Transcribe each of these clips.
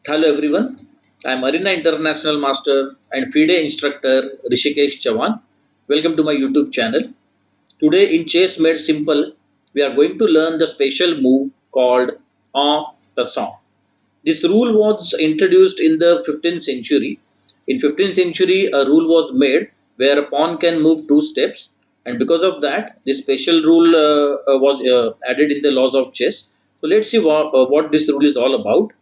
Hello everyone, I am Arena International Master and FIDE instructor Rishikesh Chavan. Welcome to my YouTube channel. Today in Chess Made Simple, we are going to learn the special move called En Passant. This rule was introduced in the 15th century. In 15th century, a rule was made where a pawn can move two steps, and because of that, this special rule was added in the laws of chess. So let's see what this rule is all about.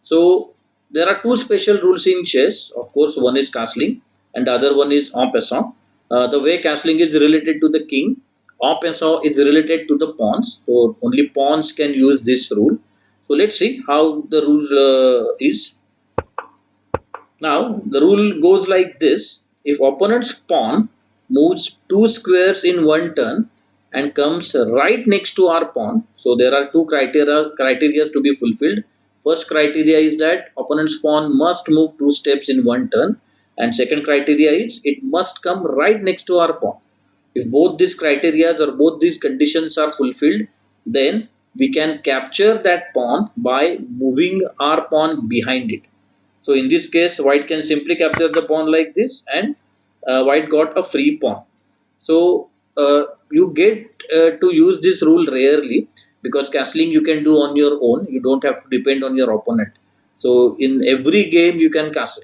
So there are two special rules in chess. Of course, one is castling and the other one is en passant. The way castling is related to the king, en passant is related to the pawns. So only pawns can use this rule. So let's see how the rule is. Now the rule goes like this: if opponent's pawn moves two squares in one turn and comes right next to our pawn, so there are two criteria to be fulfilled. First criteria is that opponent's pawn must move two steps in one turn, and second criteria is it must come right next to our pawn. If both these criteria or both these conditions are fulfilled, then we can capture that pawn by moving our pawn behind it. So in this case, white can simply capture the pawn like this, and white got a free pawn. So you get to use this rule rarely, because castling you can do on your own. You don't have to depend on your opponent. So in every game you can castle.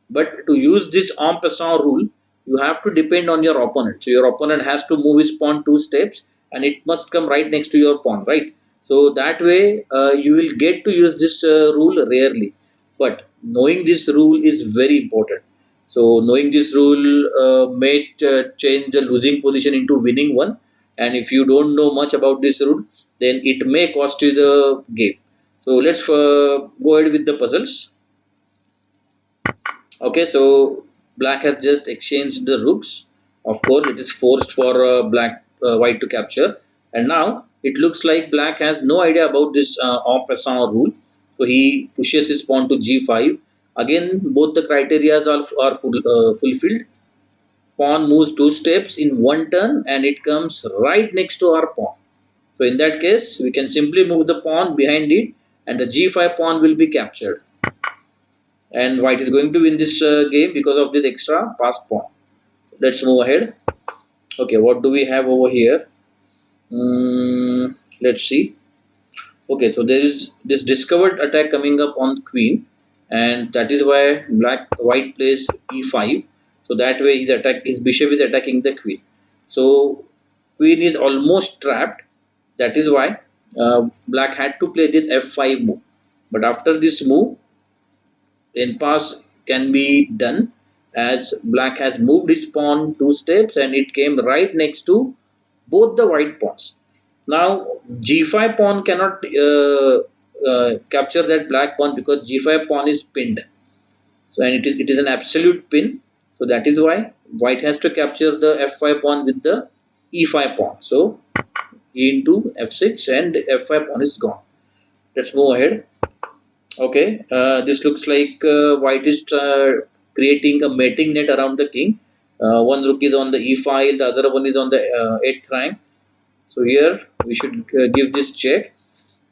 But to use this en passant rule, you have to depend on your opponent. So your opponent has to move his pawn two steps, and it must come right next to your pawn, right? So that way you will get to use this rule rarely. But knowing this rule is very important. So knowing this rule may change the losing position into winning one. And if you don't know much about this rule, then it may cost you the game. So let's go ahead with the puzzles. Okay, so black has just exchanged the rooks. Of course, it is forced for white to capture, and now it looks like black has no idea about this en passant rule. So he pushes his pawn to g5. Again, both the criteria are fulfilled. Pawn moves two steps in one turn, and it comes right next to our pawn. So in that case, we can simply move the pawn behind it, and the g5 pawn will be captured, and white is going to win this game because of this extra passed pawn. Let's move ahead. Okay, what do we have over here? Let's see. Okay, so there is this discovered attack coming up on queen, and that is why white plays e5. So that way his bishop is attacking the queen. So queen is almost trapped. That is why black had to play this f5 move. But after this move, en pass can be done, as black has moved his pawn two steps and it came right next to both the white pawns. Now g5 pawn cannot capture that black pawn, because g5 pawn is pinned. So and it is an absolute pin. So that is why white has to capture the f5 pawn with the e5 pawn. So e into f6 and f5 pawn is gone. Let's move ahead. Okay, this looks like white is creating a mating net around the king. One rook is on the e file, the other one is on the 8th rank. So here we should give this check.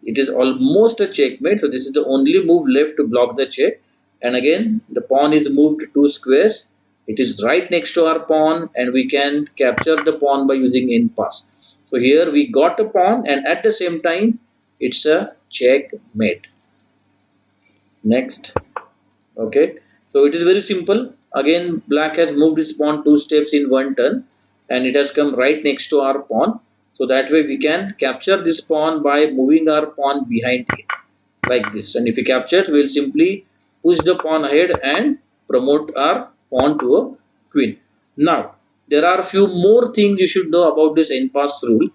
It is almost a checkmate. So this is the only move left to block the check. And again, the pawn is moved two squares. It is right next to our pawn, and we can capture the pawn by using en pass. So here we got a pawn, and at the same time, it's a checkmate. Next. Okay, so it is very simple. Again, black has moved his pawn two steps in one turn, and it has come right next to our pawn. So that way we can capture this pawn by moving our pawn behind it like this. And if we capture, we will simply push the pawn ahead and promote our pawn to a queen. Now there are a few more things you should know about this en pass rule.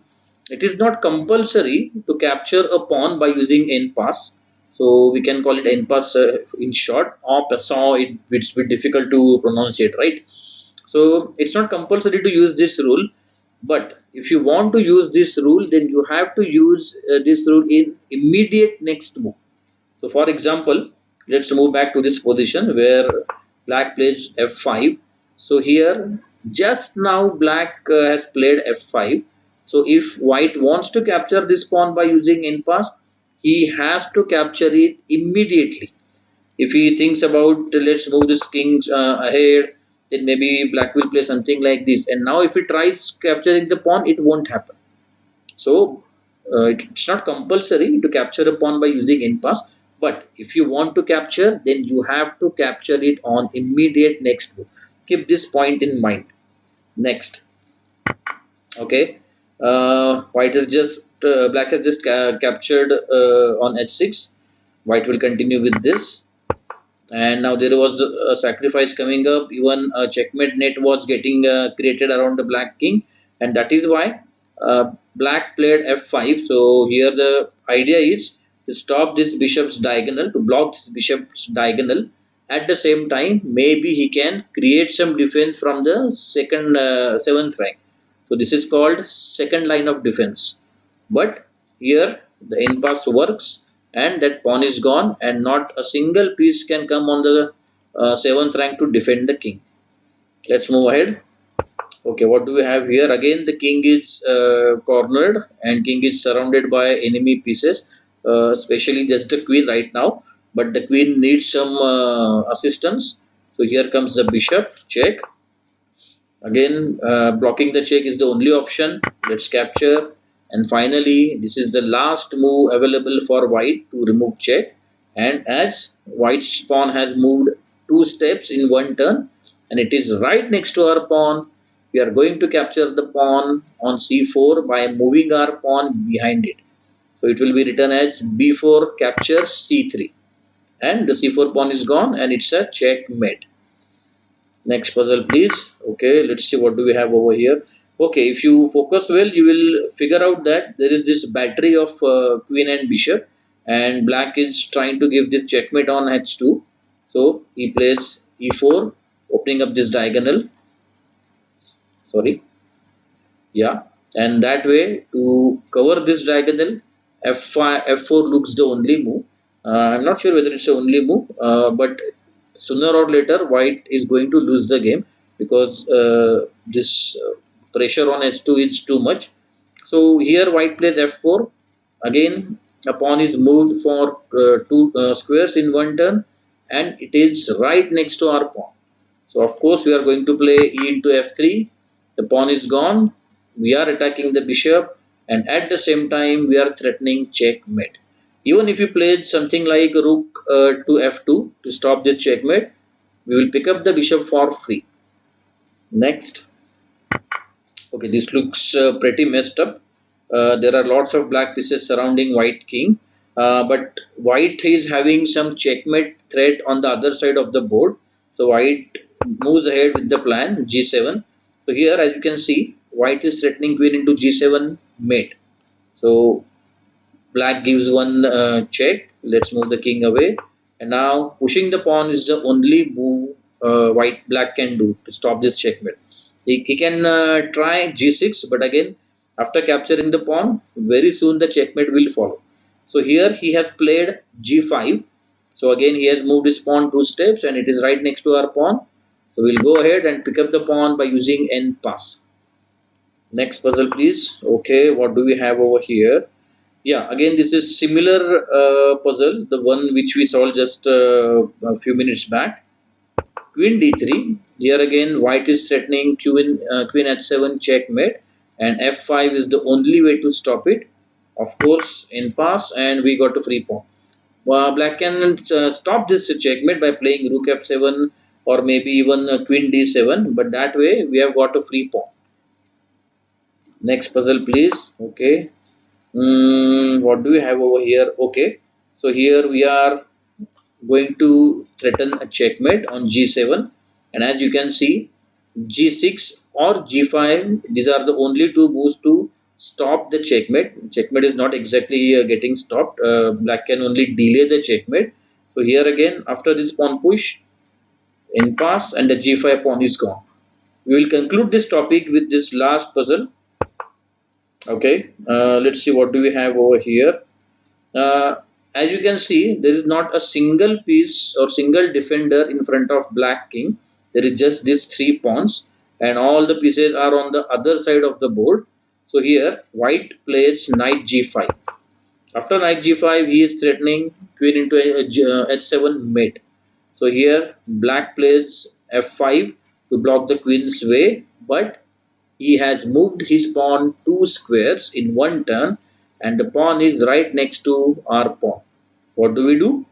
It is not compulsory to capture a pawn by using en pass. So we can call it en pass in short. En passant, it's a bit difficult to pronounce it, right? So it's not compulsory to use this rule, but if you want to use this rule, then you have to use this rule in immediate next move. So for example, let's move back to this position where black plays f5. So here, just now black has played f5. So if white wants to capture this pawn by using en pass, he has to capture it immediately. If he thinks about let's move this king ahead, then maybe black will play something like this. And now if he tries capturing the pawn, it won't happen. So it's not compulsory to capture a pawn by using in pass. But if you want to capture, then you have to capture it on immediate next move. Keep this point in mind. Next, okay. White is just black has just captured on h6. White will continue with this, and now there was a sacrifice coming up. Even a checkmate net was getting created around the black king, and that is why black played f5. So here the idea is to stop this bishop's diagonal, to block this bishop's diagonal. At the same time, maybe he can create some defense from the second seventh rank. So this is called second line of defense. But here the in pass works, and that pawn is gone, and not a single piece can come on the seventh rank to defend the king. Let's move ahead. Okay, what do we have here? Again, the king is cornered, and king is surrounded by enemy pieces, especially just the queen right now. But the queen needs some assistance. So here comes the bishop check. Again, blocking the check is the only option. Let's capture. And finally, this is the last move available for white to remove check. And as white's pawn has moved two steps in one turn, and it is right next to our pawn, we are going to capture the pawn on c4 by moving our pawn behind it. So it will be written as b4 capture c3. And the c4 pawn is gone, and it's a checkmate. Next puzzle, please. Okay, let's see what do we have over here. Okay, if you focus well, you will figure out that there is this battery of queen and bishop, and black is trying to give this checkmate on h2. So he plays e4, opening up this diagonal. Sorry, yeah, and that way to cover this diagonal, f5, f4 looks the only move. I'm not sure whether it's the only move, but sooner or later white is going to lose the game, because this pressure on h2 is too much. So here white plays f4. Again, a pawn is moved for two squares in one turn, and it is right next to our pawn. So of course we are going to play e into f3. The pawn is gone. We are attacking the bishop, and at the same time we are threatening checkmate. Even if you played something like rook to f2 to stop this checkmate, we will pick up the bishop for free. Next. Okay, this looks pretty messed up. There are lots of black pieces surrounding white king, but white is having some checkmate threat on the other side of the board. So white moves ahead with the plan g7. So here, as you can see, white is threatening queen into g7 mate. So black gives one check. Let's move the king away. And now pushing the pawn is the only move white black can do to stop this checkmate. He can try g6, but again, after capturing the pawn, very soon the checkmate will follow. So here he has played g5. So again, he has moved his pawn two steps, and it is right next to our pawn. So we'll go ahead and pick up the pawn by using en pass. Next puzzle, please. Okay, what do we have over here? Yeah, again, this is similar puzzle, the one which we solved just a few minutes back. Queen d3. Here again, white is threatening queen h7 checkmate, and f5 is the only way to stop it. Of course, in pass, and we got a free pawn. Black can stop this checkmate by playing rook f7, or maybe even queen d7, but that way we have got a free pawn. Next puzzle, please. Okay. What do we have over here? Okay. So here we are going to threaten a checkmate on g7, and as you can see, g6 or g5, these are the only two moves to stop the checkmate is not exactly getting stopped. Black can only delay the checkmate. So here again, after this pawn push, in pass, and the g5 pawn is gone. We will conclude this topic with this last puzzle. Okay, let's see what do we have over here. uh, as you can see, there is not a single piece or single defender in front of black king. There is just these three pawns, and all the pieces are on the other side of the board. So here white plays knight g5. After knight g5, he is threatening queen into h7 mate. So here black plays f5 to block the queen's way, but he has moved his pawn two squares in one turn, and the pawn is right next to our pawn. What do we do?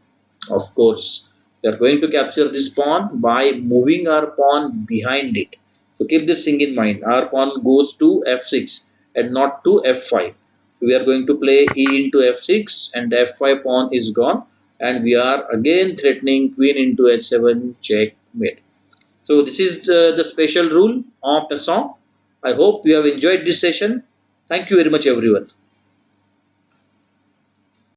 Of course, we are going to capture this pawn by moving our pawn behind it. So keep this thing in mind. Our pawn goes to f6 and not to f5. So we are going to play e into f6 and the f5 pawn is gone, and we are again threatening queen into h7 checkmate. So this is the special rule en passant. I hope you have enjoyed this session. Thank you very much everyone.